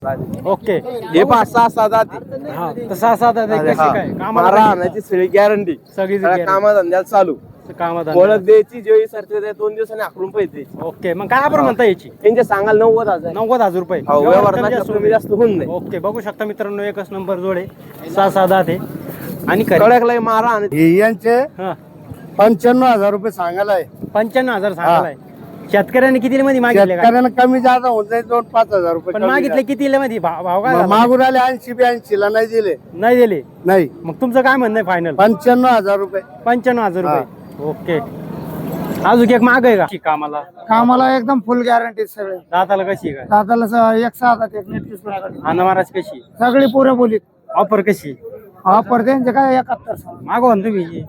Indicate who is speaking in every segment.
Speaker 1: Okay
Speaker 2: हे 5-6 दात
Speaker 1: हा तर 6-7 आहे कशी काय कामाला
Speaker 2: राहण्याची सगळी गॅरंटी
Speaker 1: सगळी
Speaker 2: कामा धंद्याला चालू
Speaker 1: कामात
Speaker 2: ओळख द्यायची जेवढी सरते 2 दिवसांनी आकडून पैसे द्यायचे.
Speaker 1: ओके मग काय आपण म्हणता याची
Speaker 2: त्यांचे सांगाल 90,000
Speaker 1: 90,000 रुपये
Speaker 2: व्यवहार कमी जास्त होऊन नाही.
Speaker 1: ओके बघू शकता मित्रांनो एकच नंबर जोडे 6-7 आहे आणि
Speaker 2: कडकलाय मारा आणि
Speaker 3: यांचे
Speaker 1: हा
Speaker 3: 95,000 रुपये सांगायला आहे.
Speaker 1: 95,000 सांगायला शेतकऱ्यांनी किती मध्ये मागितले काय
Speaker 3: शेतकऱ्यांना कमी जादा होऊन जाईल 2-5,000 रुपये
Speaker 1: पण
Speaker 3: कमी
Speaker 1: मागितले किती मध्ये भाव काय
Speaker 3: जादा.
Speaker 1: झाला?
Speaker 3: मागून आले 80-82 ला नाही दिले.
Speaker 1: नाही दिले
Speaker 3: नाही
Speaker 1: मग तुमचं काय म्हणणं आहे फायनल
Speaker 3: 95,000 रुपये
Speaker 1: 95,000 रुपये ओके अजून एक माग आहे का कामाला
Speaker 3: कामाला एकदम फुल गॅरंटी सगळे.
Speaker 1: दाताला कशी आहे काय
Speaker 3: दादाला 1/6 एक नीट
Speaker 1: अन्न महाराज कशी
Speaker 3: सगळी पुरे बोलीत
Speaker 1: ऑफर कशी
Speaker 3: ऑफर त्यांचे काय 71
Speaker 1: मागवा ना तुम्ही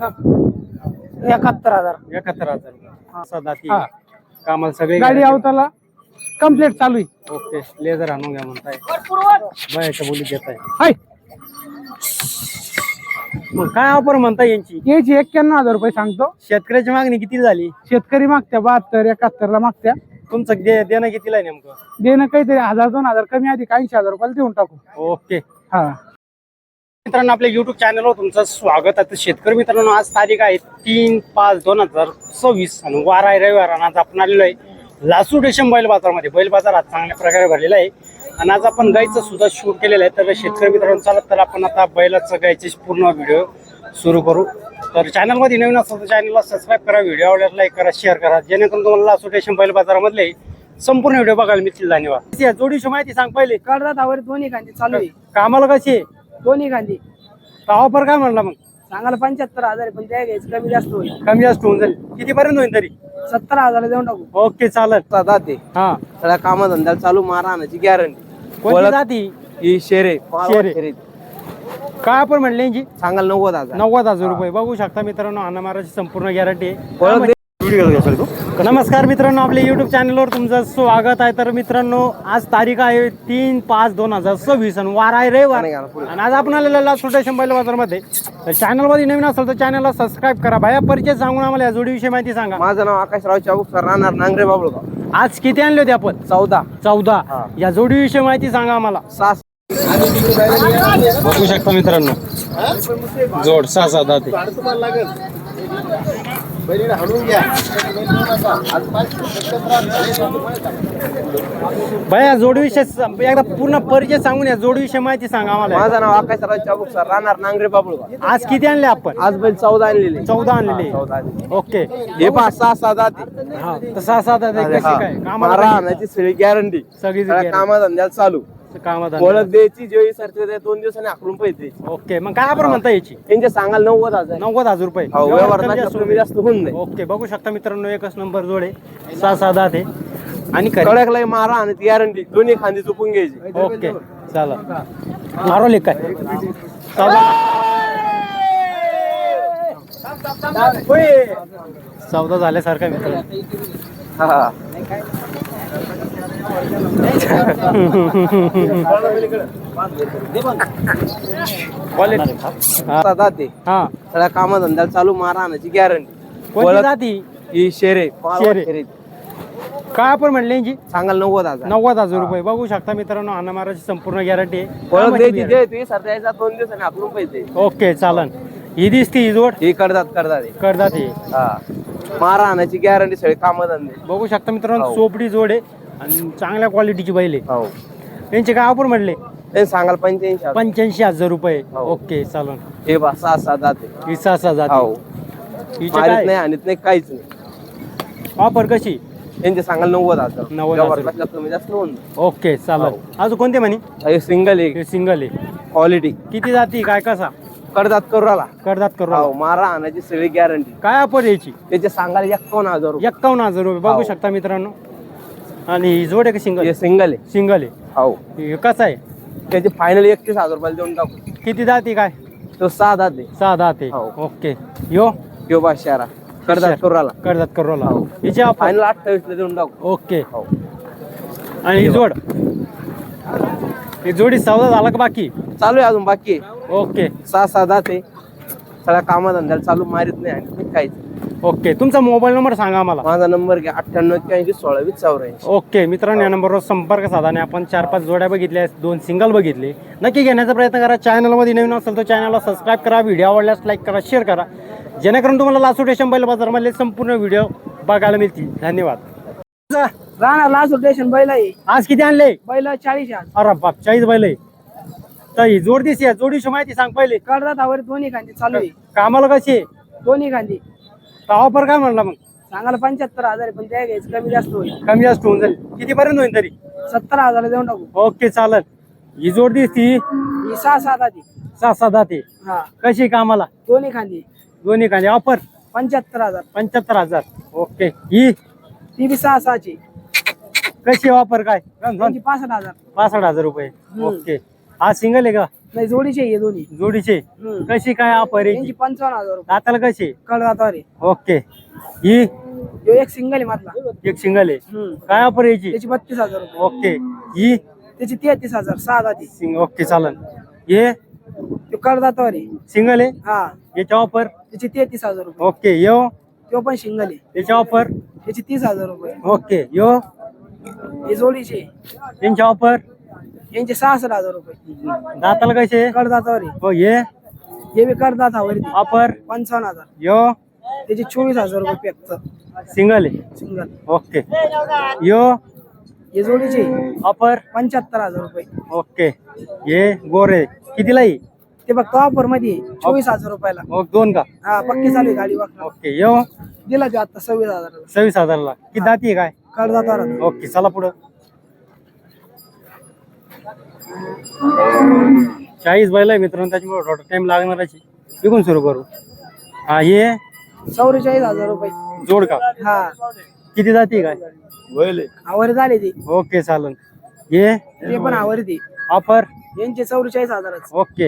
Speaker 3: 71,000
Speaker 1: 71,000 सदाती
Speaker 3: हा.
Speaker 1: कामाला सगळे
Speaker 3: गाडी अवताला कम्प्लीट चालू आहे.
Speaker 1: ओके लेझर आणून घ्या म्हणताय बायाच्या बोली घेत आहे
Speaker 3: हाय
Speaker 1: मग काय ऑफर म्हणता यांची
Speaker 3: याची 91,000 रुपये सांगतो.
Speaker 1: शेतकऱ्याची मागणी किती झाली
Speaker 3: शेतकरी मागत्या 72-71 ला मागत्या.
Speaker 1: तुमचं देणं कितीला आहे नेमकं
Speaker 3: देणं काहीतरी 1,000-2,000 कमी आधी 80,000 रुपयाला देऊन टाकू.
Speaker 1: ओके
Speaker 3: हा
Speaker 1: मित्रांनो आपल्या युट्यूब चॅनलवर तुमचं स्वागत आहे. शेतकरी मित्रांनो आज तारीख आहे 3/5/2026 आणि वार आहे रविवार आणि आज आपण आलेलो आहे लासूर रेशम बैल बाजारमध्ये. बैल बाजार आज चांगल्या प्रकारे भरलेला आहे आणि आज आपण गायचं सुद्धा शूट केलेलं आहे. तर शेतकरी मित्रांनो चालत तर आपण आता बैलाचं गायचे पूर्ण व्हिडिओ सुरू करू. तर चॅनलमध्ये नवीन असेल तर चॅनलला सबस्क्राईब करा, व्हिडिओ आवडल्यास लाईक करा, शेअर करा, जेणेकरून तुम्हाला लासूर रेशम बैल बाजारामधले संपूर्ण व्हिडिओ बघायला मिळतील. धन्यवाद. जोडीची माहिती सांग पहिले.
Speaker 3: कडदातावर दोन्ही गांधी चालू आहे.
Speaker 1: कामाला कशी आहे
Speaker 3: दोन्ही गांधी
Speaker 1: ऑफर काय म्हणला मग
Speaker 3: सांगायला 75,000 पण त्या घ्यायचं कमी जास्त होईल.
Speaker 1: कमी जास्त होऊन जाईल किती पर्यंत होईल तरी
Speaker 3: 70,000 देऊन टाकू.
Speaker 1: ओके चालत
Speaker 2: दाते
Speaker 1: हा
Speaker 2: सगळ्या कामा धंद्याला चालू मारा आणायची गॅरंटी
Speaker 1: कोणती जाती
Speaker 2: ही शेरे
Speaker 1: शेरे. काय आपण म्हणले यांची
Speaker 2: सांगाल 90,000
Speaker 1: 90,000 रुपये बघू शकता मित्रांनो अन्न महाराजची संपूर्ण गॅरंटी आहे.
Speaker 2: ओळख दे-
Speaker 1: नमस्कार मित्रांनो आपल्या युट्यूब चॅनलवर तुमचं स्वागत आहे. तर मित्रांनो आज तारीख आहे 3/5/2026 आणि वार आहे रविवार आणि आज आपण आलेला लासूर रेशम बैल बाजारमध्ये. तर चॅनलमध्ये नवीन असेल तर चॅनलला सबस्क्राईब करा. भाया परिचय सांगून आम्हाला या जोडीविषयी माहिती सांगा.
Speaker 2: माझं नाव आकाशराव चाबुकसर राहणार नांगरे बाबळगाव.
Speaker 1: आज किती आणले होते आपण
Speaker 2: 14
Speaker 1: 14 या जोडीविषयी माहिती सांगा आम्हाला.
Speaker 2: 6
Speaker 1: बघू शकता मित्रांनो जोड 6-7 दाते भैया जोडीविषयी एकदा पूर्ण परिचय सांगून या जोडीविषयी माहिती सांगा आम्हाला.
Speaker 2: माझं नाव आकाशराव चाबुकसर राहणार नांगरे बाबळगाव.
Speaker 1: आज किती आणले आपण
Speaker 2: आज बैल 14 आणलेले
Speaker 1: 14 आणलेले.
Speaker 2: 14 आणलेले.
Speaker 1: ओके
Speaker 2: हे 5-6 दाते
Speaker 1: हा तर 6-7 दाते कशी काय
Speaker 2: मारा
Speaker 1: कामाला
Speaker 2: आणायची सगळी गॅरंटी
Speaker 1: सगळी
Speaker 2: कामा धंद्याला चालू
Speaker 1: कामात
Speaker 2: ओळख द्यायची जेवढी सरते 2 दिवसांनी आकडून पैसे द्यायचे.
Speaker 1: ओके मग काय आपण म्हणता याची
Speaker 2: त्यांचे सांगाल 90,000
Speaker 1: 90,000 रुपये
Speaker 2: व्यवहार कमी जास्त होऊन नाही.
Speaker 1: ओके बघू शकता मित्रांनो एकच नंबर जोडे 6-7 दाते आणि
Speaker 2: कडकलाय मारा आणि गॅरंटी दोन्ही खांदी चुकून घ्यायची.
Speaker 1: ओके चला मारवले काय चौदा झाल्यासारखा मित्र.
Speaker 2: हा दाते
Speaker 1: हा
Speaker 2: सगळ्या कामा धंद्याला चालू मारा आणायची गॅरंटी.
Speaker 1: कोणती जाती
Speaker 2: ही शेरे
Speaker 1: शेरे. काय आपण म्हणले यांची
Speaker 2: सांगाल 90,000
Speaker 1: 90,000 रुपये. बघू शकता मित्रांनो अन्न महाराजची संपूर्ण गॅरंटी आहे.
Speaker 2: ओळख द्यायची जे तुम्ही सरते 2 दिवसांनी आकडून पैसे.
Speaker 1: ओके चालन ही दिसती ही जोड
Speaker 2: ही करतात
Speaker 1: करतात ही
Speaker 2: हा मारा आणायची गॅरंटी सगळे कामा धंदे.
Speaker 1: बघू शकता मित्रांनो
Speaker 2: हो.
Speaker 1: सोपडी जोड आहे आणि चांगल्या क्वालिटीची बैल आहे.
Speaker 2: हो
Speaker 1: यांचे काय आपण म्हणले
Speaker 2: ते सांगाल 85,000.
Speaker 1: 85,000 रुपये.
Speaker 2: हो.
Speaker 1: ओके चालन
Speaker 2: हे 6-7 दाते
Speaker 1: ही 6-6 जाती.
Speaker 2: हो
Speaker 1: हिचे
Speaker 2: मारित
Speaker 1: काय
Speaker 2: नाही आणत नाही काहीच नाही.
Speaker 1: ऑफर कशी
Speaker 2: त्यांचे सांगाल 90,000
Speaker 1: 90,000.
Speaker 2: व्यवहार कमी जास्त होऊन
Speaker 1: ओके चालन
Speaker 2: हो.
Speaker 1: अजून कोणते म्हणे
Speaker 2: हे सिंगल एक
Speaker 1: हे सिंगल आहे
Speaker 2: क्वालिटी
Speaker 1: किती जाती काय कसा
Speaker 2: करतात करू राहिला.
Speaker 1: करतात करू
Speaker 2: हो मारा आणायची सगळी गॅरंटी.
Speaker 1: काय ऑफर यायची
Speaker 2: त्याचे सांगाल 51,000 रुपये.
Speaker 1: 51,000 रुपये. बघू
Speaker 2: हो.
Speaker 1: शकता मित्रांनो आणि ही जोड आहे का सिंगल
Speaker 2: हे सिंगल आहे.
Speaker 1: सिंगल आहे
Speaker 2: हो
Speaker 1: हे कसं आहे
Speaker 2: त्याचे फायनल 31,000 रुपये देऊन टाकू.
Speaker 1: किती जाती काय
Speaker 2: तो 6 दाते
Speaker 1: 6 दाते.
Speaker 2: हो.
Speaker 1: ओके यो
Speaker 2: किंवा 12 करतात करू राहिला.
Speaker 1: करतात करू
Speaker 2: हो.
Speaker 1: हिचे ऑफर
Speaker 2: फायनल 28 ला देऊन टाकू.
Speaker 1: ओके
Speaker 2: हो
Speaker 1: आणि ही जोड ही जोडी सौदा झाला का बाकी
Speaker 2: चालू आहे अजून बाकी आहे.
Speaker 1: ओके
Speaker 2: 6-7 दाते सगळ्या कामा धंद्याला चालू मारित नाही आणि काहीच
Speaker 1: ओके, तुमचा मोबाईल नंबर सांगा आम्हाला.
Speaker 2: माझा नंबर घ्या 9881162084.
Speaker 1: ओके मित्रांनो, या नंबरवर संपर्क साधा आणि आपण 4-5 जोड्या बघितल्या, 2 सिंगल बघितले. नक्की घेण्याचा प्रयत्न करा. चॅनलमध्ये नवीन असेल तर चॅनलला सबस्क्राईब करा, व्हिडिओ आवडल्यास लाईक करा, शेअर करा, जेणेकरून तुम्हाला लासूर स्टेशन बैल बाजारमधले संपूर्ण व्हिडिओ बघायला मिळतील. धन्यवाद.
Speaker 3: राणा लासूर स्टेशन बैल आहे.
Speaker 1: आज किती आणले?
Speaker 3: बैल 40 आज.
Speaker 1: अरे बाप, 40 बैल आहे. तर ही जोड दिसते, या जोडीची माहिती सांग पहिले.
Speaker 3: कडदातावर दोन्ही खांदी चालू आहे.
Speaker 1: कामाला कशी आहे?
Speaker 3: दोन्ही खांदी
Speaker 1: ऑफर काय म्हणला मग?
Speaker 3: सांगायला 75,000 आहे, पण त्या घ्यायचं कमी जास्त होईल.
Speaker 1: कमी जास्त होऊन जाईल. किती पर्यंत होईल तरी?
Speaker 3: 70,000 देऊन टाकू.
Speaker 1: ओके चालेल. ही जोड दिसती
Speaker 3: ही 6-7 आधी.
Speaker 1: 6-7 दाते.
Speaker 3: हा,
Speaker 1: कशी कामाला?
Speaker 3: दोन्ही खांदी
Speaker 1: दोन्ही कांदे ऑफर
Speaker 3: 75,000.
Speaker 1: 75,000. ओके. ही
Speaker 3: ती बी 6-6ची.
Speaker 1: कशी ऑफर काय?
Speaker 3: त्यांची 65,000.
Speaker 1: 65,000 रुपये. ओके. हा सिंगल आहे का?
Speaker 3: नाही, जोडीचे हे दोन्ही.
Speaker 1: जोडीचे
Speaker 3: हम्म.
Speaker 1: कशी काय ऑफर आहे?
Speaker 3: त्यांची 55,000 रुपये.
Speaker 1: दाताला कशी?
Speaker 3: कडदातावर आहे.
Speaker 1: ओके. ही
Speaker 3: ह्यो एक सिंगल आहे मधला.
Speaker 1: एक सिंगल आहे.
Speaker 3: हम्म.
Speaker 1: काय ऑफर यायची?
Speaker 3: त्याची 32,000 रुपये.
Speaker 1: ओके. ही
Speaker 3: त्याची 33,000. 6 आधी.
Speaker 1: ओके चालेल. हे
Speaker 3: तो कडदातावर आहे.
Speaker 1: सिंगल आहे.
Speaker 3: हा,
Speaker 1: याच्या ऑफर
Speaker 3: त्याची 33,000 रुपये.
Speaker 1: ओके. यो
Speaker 3: तो पण सिंगल आहे.
Speaker 1: याच्या ऑफर
Speaker 3: त्याची 30,000 रुपये.
Speaker 1: ओके. यो
Speaker 3: हे जोडीचे.
Speaker 1: यांच्या ऑफर
Speaker 3: यांचे 66,000 रुपये.
Speaker 1: दाताला कसे?
Speaker 3: कडदातावर आहे.
Speaker 1: हो.
Speaker 3: हे बी कडदातावर आहे.
Speaker 1: ऑफर
Speaker 3: 55,000.
Speaker 1: यो
Speaker 3: त्याची 24,000 रुपये पॅकचं
Speaker 1: सिंगल आहे.
Speaker 3: सिंगल.
Speaker 1: ओके. यो
Speaker 3: हे जोडीचे
Speaker 1: ऑफर
Speaker 3: 75,000 रुपये.
Speaker 1: ओके. ये गोरे कितीला आहे?
Speaker 3: ते फक्त ऑफर मध्ये 24,000 रुपयाला.
Speaker 1: दोन का?
Speaker 3: हा, पक्की चालू आहे गाडी वापरा.
Speaker 1: ओके. यो
Speaker 3: दिला ते आता 26,000.
Speaker 1: 26,000ला. किती दाती आहे काय?
Speaker 3: कडदातावर.
Speaker 1: ओके. चला पुढं. 40 बैल आहे मित्रांनो, त्याच्यामुळे थोडा टाइम लागणारच. विकून सुरू करू. हा, ये
Speaker 3: 44,000 रुपये.
Speaker 1: जोड का?
Speaker 3: हा,
Speaker 1: किती जाती काय? बैल
Speaker 3: आवरी झाले ते.
Speaker 1: ओके चालन. ये
Speaker 3: ते पण आवरी ते.
Speaker 1: ऑफर
Speaker 3: यांचे 44,000.
Speaker 1: ओके.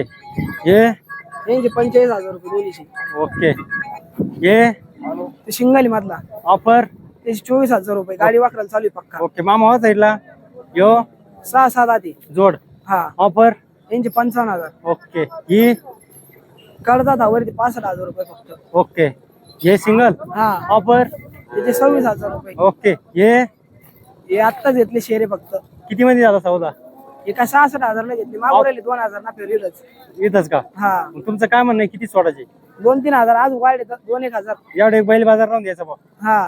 Speaker 1: ये
Speaker 3: यांचे 45,000 रुपये दोन्हीचे.
Speaker 1: ओके. ये
Speaker 3: ते शिंगाली मधला.
Speaker 1: ऑफर
Speaker 3: त्याची 24,000 रुपये. गाडी वाकरायला चालू आहे पक्का.
Speaker 1: ओके. मामा हो साईडला. यो
Speaker 3: 6-7 आधी.
Speaker 1: जोड
Speaker 3: हा,
Speaker 1: ऑफर
Speaker 3: यांचे 55,000.
Speaker 1: ओके. ही
Speaker 3: कडदातावर ते 65,000 रुपये फक्त.
Speaker 1: ओके. ये सिंगल
Speaker 3: हा,
Speaker 1: ऑफर
Speaker 3: त्याचे 26,000 रुपये.
Speaker 1: ओके. ये
Speaker 3: हे आत्ताच घेतले शेअर आहे फक्त.
Speaker 1: किती मध्ये झाला सौदा?
Speaker 3: एका 66,000 घेतले. मागू राहिले 2,000 ना फेरीलच.
Speaker 1: इथंच का?
Speaker 3: हा,
Speaker 1: मग तुमचं काय म्हणणं आहे? किती सोडायचे?
Speaker 3: 2-3,000 आज वाढले तर 2-1,000.
Speaker 1: एवढे बैल बाजार राहून द्यायचा बा.
Speaker 3: हा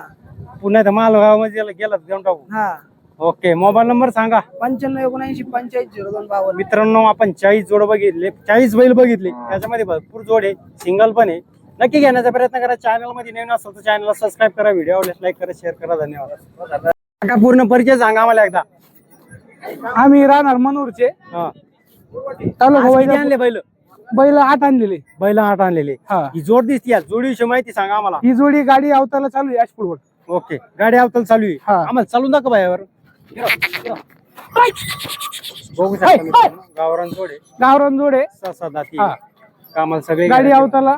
Speaker 1: पुन्हा तर मालगाव मध्ये गेला देऊन टाकू.
Speaker 3: हा.
Speaker 1: ओके. मोबाईल नंबर सांगा.
Speaker 3: 95-79-85-0252.
Speaker 1: मित्रांनो, आपण 40 जोड बघितले, 40 बैल बघितले, त्याच्यामध्ये भरपूर जोड आहे, सिंगल पण आहे. नक्की घेण्याचा प्रयत्न करा. चॅनल मध्ये नवीन असेल तर चॅनलला सबस्क्राईब करा, व्हिडिओ आवडल्यास लाईक करा, शेअर करा. धन्यवाद. का पूर्ण परिचय सांगा मला एकदा.
Speaker 3: आम्ही राहणार मनूरचे.
Speaker 1: हा.
Speaker 3: तालुका
Speaker 1: आज किती
Speaker 3: वैजापूर.
Speaker 1: आणले बैल?
Speaker 3: बैल 8 आणलेले.
Speaker 1: बैल 8 आणलेले.
Speaker 3: हा.
Speaker 1: ही जोड दिसती, या जोडीविषयी माहिती सांगा आम्हाला.
Speaker 3: ही जोडी गाडी अवताला चालू आहे याचपूरवर.
Speaker 1: ओके. गाडी अवतल चालू आहे.
Speaker 3: हा.
Speaker 1: आम्हाला चालून दाखव बायावर. बघू शकता मित्रांनो, गावरान जोड आहे.
Speaker 3: गावरान जोड आहे.
Speaker 1: 6-7 दाती.
Speaker 3: हा.
Speaker 1: कामाला सगळे
Speaker 3: गाडी अवताला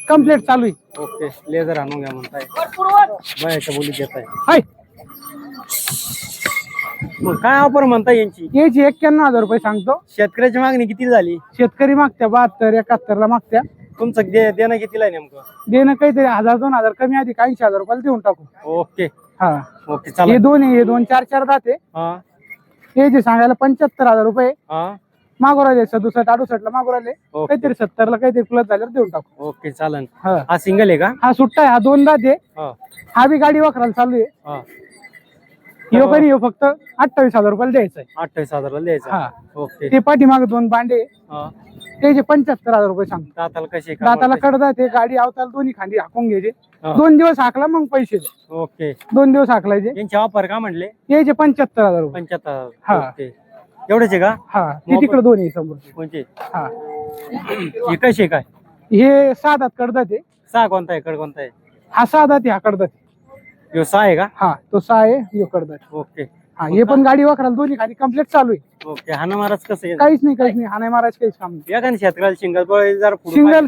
Speaker 3: कम्प्लीट चालू आहे.
Speaker 1: ओके. लेझर आणून घ्या म्हणताय. बायाच्या बोली घेताय.
Speaker 3: हाय,
Speaker 1: मग काय ऑफर म्हणता यांची?
Speaker 3: याची 91,000 रुपये सांगतो.
Speaker 1: शेतकऱ्याची मागणी किती झाली?
Speaker 3: शेतकरी मागत्या 72-71 ला मागत्या.
Speaker 1: तुमचं देणं कितीला आहे नेमकं?
Speaker 3: देणं काहीतरी 1,000-2,000 कमी आधी 80,000 रुपयाला देऊन टाकू.
Speaker 1: ओके.
Speaker 3: हा,
Speaker 1: ओके
Speaker 3: हे
Speaker 1: चालेल.
Speaker 3: दोन्ही हे 2-4 दाते.
Speaker 1: हा
Speaker 3: हे जे सांगायला 75,000 रुपये
Speaker 1: हा.
Speaker 3: मागू राहिले. 67-68 ला मागू राहिले.
Speaker 1: ओके.
Speaker 3: काहीतरी 70 ला काहीतरी प्लस झाल्यावर देऊन टाकू.
Speaker 1: ओके चालेल.
Speaker 3: हा,
Speaker 1: हा सिंगल आहे का?
Speaker 3: हा सुट्टा आहे. हा 2 दाते.
Speaker 1: हा
Speaker 3: हा बी गाडी वाकरायला चालू आहे.
Speaker 1: हा.
Speaker 3: ह्यो कधी ह्यो फक्त 28,000 रुपयाला द्यायचा आहे.
Speaker 1: 28,000 द्यायचं.
Speaker 3: हा.
Speaker 1: ओके.
Speaker 3: ते पाठीमागे 2 बांडे
Speaker 1: हा.
Speaker 3: त्याचे 75,000 रुपये सांगतो.
Speaker 1: दाताला कशी आहे?
Speaker 3: दाताला कडदा ते गाडी आवताला दोन्ही खांदी हाकून घ्यायचे.
Speaker 1: हा.
Speaker 3: 2 दिवस हाकला मग पैसे दे.
Speaker 1: ओके.
Speaker 3: 2 दिवस हाकलायचे.
Speaker 1: यांची ऑफर का म्हणले?
Speaker 3: याचे 75,000 रुपये.
Speaker 1: 75,000.
Speaker 3: हा.
Speaker 1: ओके. एवढेच आहे का?
Speaker 3: हा, ते तिकडे दोन्ही समोर.
Speaker 1: कोणते?
Speaker 3: हा,
Speaker 1: हे कशी आहे काय?
Speaker 3: हे 6 दात कडदा ते.
Speaker 1: 6 कोणता आहे? कड कोणता आहे?
Speaker 3: हा 6 दात हा कडदा ते.
Speaker 1: ह्यो 6 आहे का?
Speaker 3: हा, तो 6 आहे. ह्यो कडदा ते.
Speaker 1: ओके.
Speaker 3: हा, हे पण गाडी वाकरायला दोन्ही खाली कम्प्लीट चालू आहे.
Speaker 1: ओके. हाना महाराज कसं आहे?
Speaker 3: काहीच नाही. हा नाही महाराज काहीच काम नाही.
Speaker 1: या का शेतकऱ्याला सिंगल जर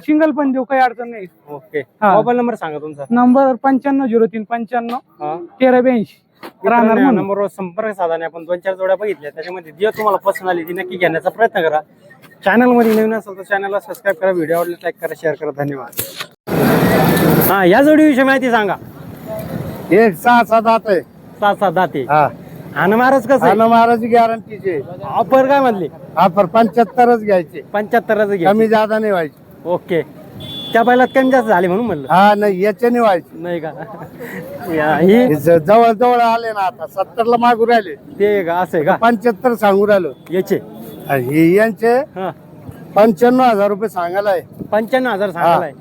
Speaker 3: सिंगल पण देऊ, काही अडचण नाही.
Speaker 1: ओके.
Speaker 3: हा.
Speaker 1: मोबाईल नंबर सांगा तुमचा.
Speaker 3: नंबर 950395
Speaker 1: हा.
Speaker 3: 1382. राहणार म्हणून.
Speaker 1: नंबरवर संपर्क साधाने आपण 2-4 जोड्या बघितल्या, त्याच्यामध्ये जे तुम्हाला पसंत आली ती नक्की घेण्याचा प्रयत्न करा. चॅनल मध्ये नवीन असेल तर चॅनलला सबस्क्राईब करा, व्हिडिओ आवडल्यास लाईक करा, शेअर करा. धन्यवाद. हा या जोडीविषयी माहिती सांगा.
Speaker 3: एक 6-7 दात आहे.
Speaker 1: 7 दाते.
Speaker 3: हा
Speaker 1: आणि महाराज कसं आहे?
Speaker 3: महाराज गॅरंटीचे
Speaker 1: ऑफर काय म्हणले?
Speaker 3: ऑफर 75च घ्यायचे,
Speaker 1: 75च घे.
Speaker 3: कमी जादा नाही व्हायची.
Speaker 1: ओके. त्या बैलात कमी जास्त झाले म्हणून म्हणलं.
Speaker 3: हा नाही याच्याने व्हायची.
Speaker 1: नाही का? ही
Speaker 3: जवळ जवळ आले ना आता 70ला मागू राहिले,
Speaker 1: ते का असं आहे का?
Speaker 3: 75 सांगू राहिलो.
Speaker 1: याचे
Speaker 3: आणि हे यांचे
Speaker 1: हा
Speaker 3: 95,000 रुपये सांगायला आहे.
Speaker 1: 95,000 सांगायलाय.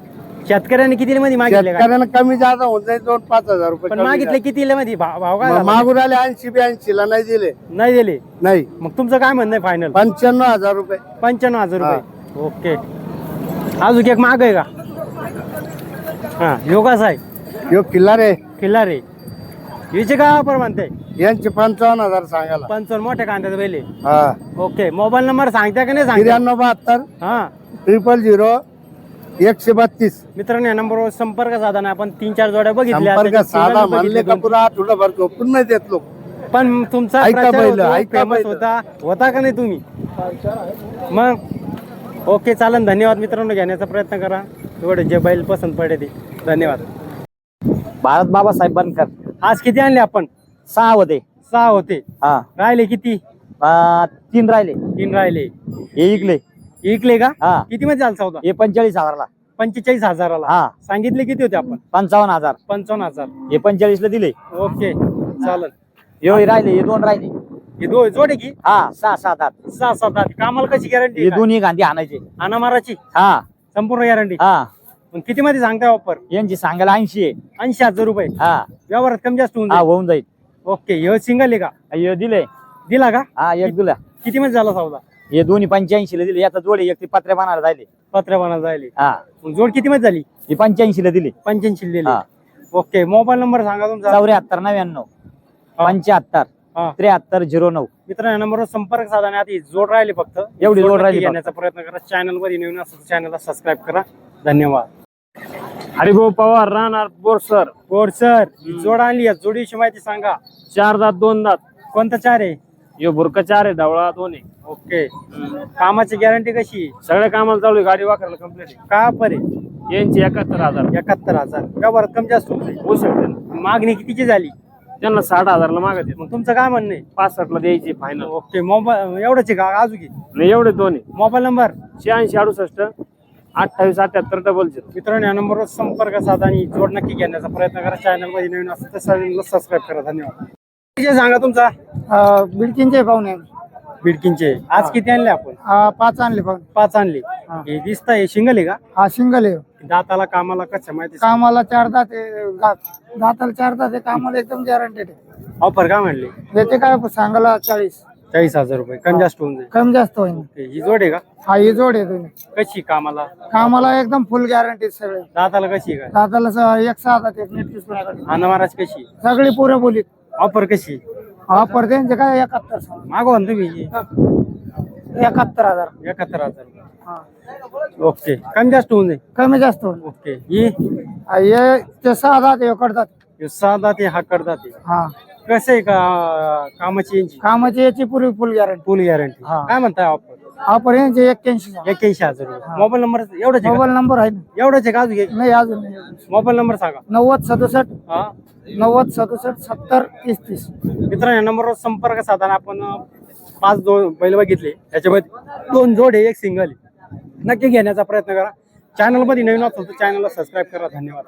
Speaker 1: शेतकऱ्यांनी किती मध्ये मागितले का?
Speaker 3: शेतकऱ्यांना कमी जादा होऊन जाईल 2-5,000 रुपये
Speaker 1: पण
Speaker 3: कमी
Speaker 1: मागितले किती मध्ये? भाव काय
Speaker 3: जादा.
Speaker 1: झाला?
Speaker 3: मागू राहिले 80-82ला नाही दिले.
Speaker 1: नाही दिले.
Speaker 3: नाही
Speaker 1: मग तुमचं काय म्हणणं आहे फायनल?
Speaker 3: 95,000 रुपये.
Speaker 1: 95,000 रुपये. ओके. अजून एक माग आहे का? हा योगाच आहे.
Speaker 3: यो किल्ला रे,
Speaker 1: किल्ला रे. याचे काय वापर म्हणते?
Speaker 3: यांचे 55,000 सांगायला.
Speaker 1: 55 मोठ्या कांद्याचे बैले.
Speaker 3: हा
Speaker 1: ओके. मोबाईल नंबर सांगता का नाही सांगता?
Speaker 3: 9372
Speaker 1: हा
Speaker 3: 000 132.
Speaker 1: मित्रांनो या नंबरवर संपर्क साधा ना. आपण 3-4 जोड्या बघितल्या.
Speaker 3: संपर्क
Speaker 1: त्याच्यात
Speaker 3: साधा
Speaker 1: single
Speaker 3: म्हणले
Speaker 1: बघितले
Speaker 3: का पुरा आठवडाभर झोपून नाही देत लोक.
Speaker 1: पण तुमचा
Speaker 3: ऐका
Speaker 1: प्रचार
Speaker 3: पहिलं,
Speaker 1: होतो,
Speaker 3: ऐका
Speaker 1: famous
Speaker 3: पहिलं.
Speaker 1: होता का नाही तुम्ही? मग ओके चालन. धन्यवाद मित्रांनो. घेण्याचा प्रयत्न करा. एवढे जे बैल पसंत पडे ते. धन्यवाद.
Speaker 4: भारत बाबासाहेब बनकर.
Speaker 1: आज किती आणले आपण?
Speaker 4: 6 होते.
Speaker 1: 6 होते.
Speaker 4: हा
Speaker 1: राहिले किती?
Speaker 4: 3 राहिले.
Speaker 1: 3 राहिले.
Speaker 4: हे इकले.
Speaker 1: इकले का?
Speaker 4: हा
Speaker 1: किती मध्ये झाला सौदा?
Speaker 4: हे 45,000ला.
Speaker 1: 45,000ला.
Speaker 4: हा
Speaker 1: सांगितले किती होते आपण?
Speaker 4: 55,000.
Speaker 1: 55,000.
Speaker 4: हे 45ला दिले.
Speaker 1: ओके चालन.
Speaker 4: हे राहिले, हे 2 राहिले.
Speaker 1: हे जोडे की
Speaker 4: हा 6-7 आठ.
Speaker 1: 6-7 कामाला कशी गॅरंटी?
Speaker 4: हे दोन्ही गांधी आणायचे.
Speaker 1: अनामाराची
Speaker 4: हा
Speaker 1: संपूर्ण गॅरंटी.
Speaker 4: हा
Speaker 1: पण किती मध्ये सांगताय ऑफर?
Speaker 4: यांची सांगायला 80 आहे.
Speaker 1: 80,000 रुपये.
Speaker 4: हा
Speaker 1: व्यवहारात कमी जास्त होऊन
Speaker 4: हा
Speaker 1: जाईल.
Speaker 4: होऊन जाईल.
Speaker 1: ओके. हे सिंगल आहे का?
Speaker 4: हे दिले.
Speaker 1: दिला का?
Speaker 4: हा एक दिला.
Speaker 1: किती मध्ये झाला सौदा?
Speaker 4: हे दोन्ही 85ला दिले. याचा जोडे एक ते पत्र्या बनायला जायले.
Speaker 1: पत्र्या बनायला जायले.
Speaker 4: हा
Speaker 1: मग जोड किती मध्ये झाली?
Speaker 4: हे 85ला दिले.
Speaker 1: 85 दिली.
Speaker 4: हा
Speaker 1: ओके. मोबाईल नंबर सांगा तुमचा.
Speaker 4: 74 99 75
Speaker 1: हा
Speaker 4: 73 09.
Speaker 1: मित्रांनो या नंबरवर संपर्क साधा आणि आधी जोड राहिले फक्त.
Speaker 4: एवढी जोड
Speaker 1: नक्की
Speaker 4: राहिली फक्त.
Speaker 1: घेण्याचा प्रयत्न करा. चॅनल मध्ये नवीन असेल चॅनलला सबस्क्राईब करा. धन्यवाद.
Speaker 5: हरिभाऊ पवार राहणार बोरसर.
Speaker 1: गोड सर जोड आणली आहे. जोडीची माहिती सांगा.
Speaker 5: 4 दात 2 दात.
Speaker 1: कोणता 4 आहे?
Speaker 5: यो भुरका 4 आहे, ढवळा 2 आहे.
Speaker 1: ओके. कामाची गॅरंटी कशी आहे?
Speaker 5: सगळ्या कामाला चालू आहे, गाडी वाकरायला कम्प्लीट आहे.
Speaker 1: का पर आहे?
Speaker 5: यांची 71,000
Speaker 1: 71,000. का बरं कमी जास्त होऊन जाईल?
Speaker 5: होऊ शकते ना.
Speaker 1: मागणी कितीची झाली?
Speaker 5: त्यांना 60,000ला मागत आहे.
Speaker 1: मग तुमचं काय म्हणणं आहे?
Speaker 5: 65ला द्यायची फायनल.
Speaker 1: ओके. मोबाईल एवढंच आहे का अजून किती?
Speaker 5: नाही एवढे 2 आहे.
Speaker 1: Mobile number
Speaker 5: 86 68 28 78 00.
Speaker 1: मित्रांनो या नंबरवर संपर्क साधा आणि जोड नक्की घेण्याचा प्रयत्न करा. चॅनल मध्ये नवीन असेल तर चॅनलला सबस्क्राईब करा. धन्यवाद. जे सांगा तुमचा.
Speaker 3: बिडकींचे पाहुणे
Speaker 1: बिडकींचे आज किती आणले आपण?
Speaker 3: 5 आणले पाहुणे.
Speaker 1: 5 आणले. हे दिसत आहे सिंगल आहे का?
Speaker 3: हा सिंगल आहे.
Speaker 1: दाताला कामाला कसं माहिती सांगा.
Speaker 3: कामाला 4 दात आहे. दाताला 4 दात आहे. कामाला एकदम गॅरंटेड आहे.
Speaker 1: ऑफर काय म्हणले?
Speaker 3: याचे काय सांगायला
Speaker 1: 40,000 रुपये. कमी जास्त होऊन जाईल.
Speaker 3: कमी जास्त होईल.
Speaker 1: ओके. ही जोड आहे का?
Speaker 3: हा ही जोड आहे तुम्ही.
Speaker 1: कशी कामाला?
Speaker 3: कामाला एकदम फुल गॅरंटी सगळे.
Speaker 1: दाताला कशी आहे काय?
Speaker 3: दाताला 1 6 दात एक नीट किसपणाकडे
Speaker 1: महाराज कशी?
Speaker 3: सगळी पुऱ्या बोलीत.
Speaker 1: ऑफर कशी?
Speaker 3: ऑफर त्यांचे काय 71 सांग.
Speaker 1: मागवा ना तुम्ही.
Speaker 3: 71,000.
Speaker 1: 71,000.
Speaker 3: हा
Speaker 1: ओके. कमी जास्त होऊन जाईल.
Speaker 3: कमी जास्त होईल.
Speaker 1: ओके. ही
Speaker 3: हे ते 6 दात आहे करतात.
Speaker 1: हे 6 दाते हा करतात.
Speaker 3: हा
Speaker 1: कसं आहे का कामाची यांची?
Speaker 3: कामाची याची पुरी फुल गॅरंटी.
Speaker 1: फुल गॅरंटी.
Speaker 3: हा.
Speaker 1: काय म्हणताय ऑफर?
Speaker 3: ऑफर यांचे 81 सांग.
Speaker 1: 81,000 रुपये. मोबाईल नंबर एवढंच आहे का?
Speaker 3: मोबाईल नंबर आहे ना?
Speaker 1: एवढंच आहे का अजून एक?
Speaker 3: नाही अजून नाही.
Speaker 1: मोबाईल नंबर सांगा.
Speaker 3: 90 67
Speaker 1: हा
Speaker 3: 90 67 70 30 30.
Speaker 1: मित्रांनो या नंबरवर संपर्क साधताना आपण 5 बैल बघितले. त्याच्यामध्ये 2 जोड आहे, 1 सिंगल आहे. नक्की घेण्याचा प्रयत्न करा. चॅनल मध्ये नवीन असेल तर चॅनलला सबस्क्राईब करा. धन्यवाद.